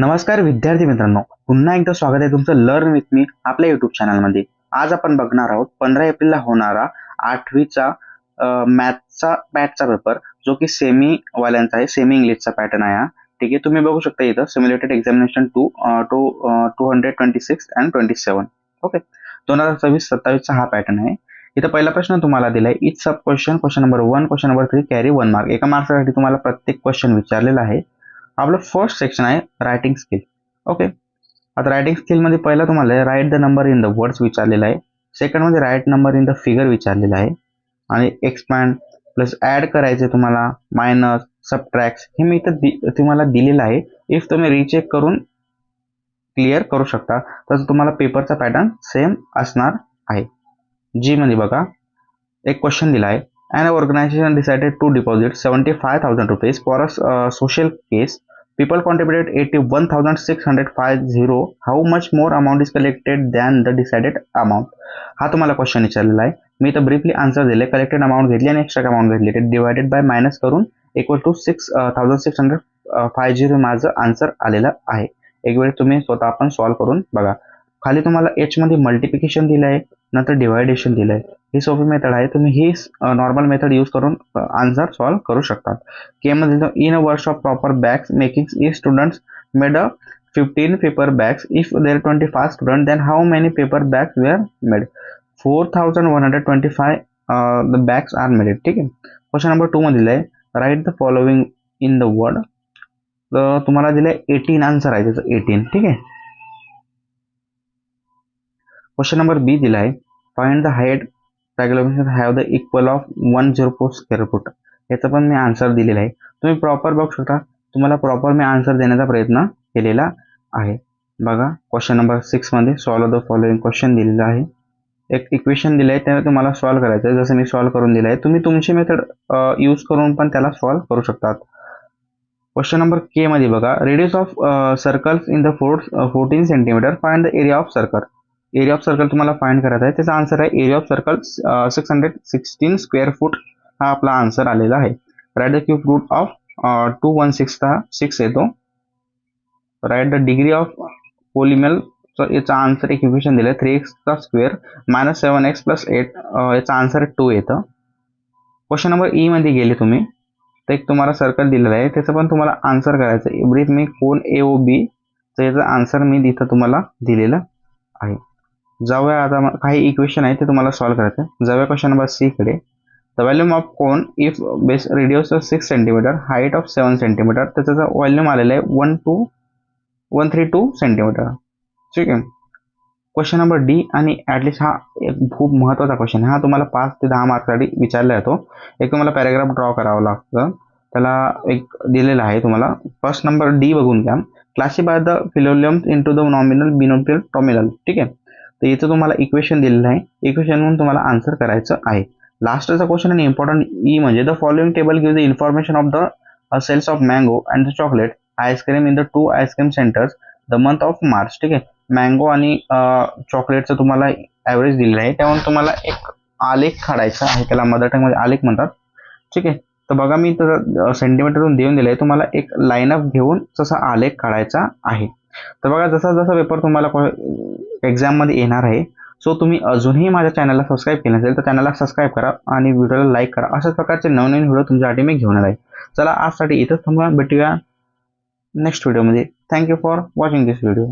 नमस्कार विद्यार्थी मित्रांनो, पुन्हा एकदा स्वागत आहे तुमचं लर्न विथ मी आपल्या युट्यूब चॅनलमध्ये. आज आपण बघणार आहोत 15 एप्रिलला होणारा 8वीचा मॅथचा पॅटचा पेपर, जो की सेमी वाल्यांचा आहे. सेमी इंग्लिशचा पॅटर्न आहे हा. ठीक आहे, तुम्ही बघू शकता इथं सिम्युलेटेड एक्झामिनेशन 226 अँड 27. ओके, 2026-27 हा पॅटर्न आहे. इथं पहिला प्रश्न तुम्हाला दिलाय, each sub question number 1, question number 3 carry 1 mark. एका मार्क्ससाठी तुम्हाला प्रत्येक क्वेश्चन विचारलेला आहे. आपलं फर्स्ट सेक्शन आहे रायटिंग स्किल. ओके, आता रायटिंग स्किल मध्ये पहिला तुम्हाला write the number in the words विचारलेला आहे. सेकंड मध्ये write number in the figure विचारलेला आहे. आणि एक्सपॅन्ड प्लस ऍड करायचे तुम्हाला, मायनस सबट्रॅक्ट हे मी इथं तुम्हाला दिलेलं आहे. इफ तुम्ही रिचेक करून क्लिअर करू शकता, तसं तुम्हाला पेपरचा पॅटर्न सेम असणार आहे. जी मध्ये बघा, एक क्वेश्चन दिला आहे. An organization decided to deposit 75,000 rupees for a social case. People contributed 81,650. How much more amount is collected than the decided amount? हा तुम्हाला क्वेश्चन विचारलेला आहे. मी तर ब्रीफली आन्सर दिले. कलेक्टेड अमाऊंट घेतली आणि एक्स्ट्रा अमाऊंट घेतली, ते डिवायडेड बाय मायनस करून इक्वल टू 6,650 माझं आन्सर आलेलं आहे. एक वेळ तुम्ही स्वतः पण सॉल्व्ह करून बघा. खाली तुम्हाला एच मध्ये मल्टिप्लिकेशन दिलं आहे, नंतर डिवायडेशन दिलं आहे. ही सोपी मेथड आहे. तुम्ही ही नॉर्मल मेथड यूज करून आन्सर सॉल्व्ह करू शकतात. के मध्ये इन अ वर्ष of proper bags making if students made a 15 paper bags. If there 25 student, then how many paper bags were made? 4,125 the bags are made. ठीक आहे. Question number 2 मध्ये दिलंय, right the following in the word. तर तुम्हाला दिलंय 18 answer आहे त्याचं, 18. ठीक आहे. क्वेश्चन नंबर बी दिलाय, find the height triangular have the equal of 104 square foot. याचा पण मी आन्सर दिलेला आहे. तुम्ही प्रॉपर बघू शकता. तुम्हाला प्रॉपर मी आन्सर देण्याचा प्रयत्न केलेला आहे. बघा, क्वेश्चन नंबर 6 मध्ये सॉल्व्ह द फॉलोइंग क्वेश्चन दिलेला आहे. एक इक्वेशन दिलं आहे, ते तुम्हाला सॉल्व्ह करायचं आहे. जसं मी सॉल्व्ह करून दिलं आहे, तुम्ही तुमची मेथड यूज करून पण त्याला सॉल्व्ह करू शकतात. क्वेश्चन नंबर के मध्ये बघा, radius of circles in the 14 centimetre. Find the area of circle. Area of circle तुम्हाला फाइंड करायचा आहे. त्याचा आन्सर आहे area of circle 616 square foot. हा आपला आन्सर आलेला आहे. Right the cube root of 216 येतो. Right the degree of polynomial. याचा आन्सर एक इक्वेशन दिलं आहे 3x चा स्क्वेअर मायनस 7x प्लस 8. याचा आन्सर 2 येतं. क्वेश्चन नंबर ई मध्ये गेले तुम्ही, तर एक तुम्हाला सर्कल दिलेलं आहे, त्याचं पण तुम्हाला आन्सर करायचं आहे. ब्रीफ मी कोण ए ओ बी, तर याचं आन्सर मी इथं तुम्हाला दिलेलं आहे. जाऊया आता, काही इक्वेशन आहे ते तुम्हाला सॉल्व्ह करायचं आहे. जाऊया क्वेश्चन नंबर सी कडे. The volume of cone if base radius 6 centimetre, height of 7 centimetre. त्याचा व्हॉल्यूम आलेला आहे 132 सेंटीमीटर. ठीक आहे. क्वेश्चन नंबर डी आणि ॲटलिस्ट हा एक खूप महत्त्वाचा क्वेश्चन आहे. हा तुम्हाला 5 ते 10 मार्क्ससाठी विचारला येतो. एक तुम्हाला पॅराग्राफ ड्रॉ करावं लागतं. त्याला एक दिलेला आहे तुम्हाला. फर्स्ट नंबर डी बघून घ्या. Classify the polynomials into the nominal, binomial, trinomial. ठीक आहे. तर इथं तुम्हाला इक्वेशन दिलेलं आहे. इक्वेशनवरून तुम्हाला आन्सर करायचं आहे. लास्टचा क्वेश्चन आणि इम्पॉर्टंट ई म्हणजे, the following table give the information of the sales of mango and the chocolate ice cream in the 2 ice cream centres the month of March. ठीक आहे. मँगो आणि चॉकलेटचं तुम्हाला ॲव्हरेज दिलेलं आहे. त्यावरून तुम्हाला एक आलेख काढायचा आहे. त्याला मदर टंगमध्ये आलेख म्हणतात. ठीक आहे. तर बघा, मी तर सेंटीमीटरवरून देऊन दिलं आहे. तुम्हाला एक लाईनअप घेऊन तसा आलेख काढायचा आहे. तर बघा, जसा जसा पेपर तुम्हाला एक्झाममध्ये येणार आहे, सो तुम्ही अजूनही माझ्या चॅनलला सबस्क्राईब केलं नसेल तर चॅनलला सबस्क्राईब करा आणि व्हिडिओला लाईक करा. अशाच प्रकारचे नवनवीन व्हिडिओ तुमच्यासाठी मी घेऊन आलो आहे. चला, आजसाठी इथंच थांबूया. भेटूया नेक्स्ट व्हिडिओमध्ये. Thank you for watching this video.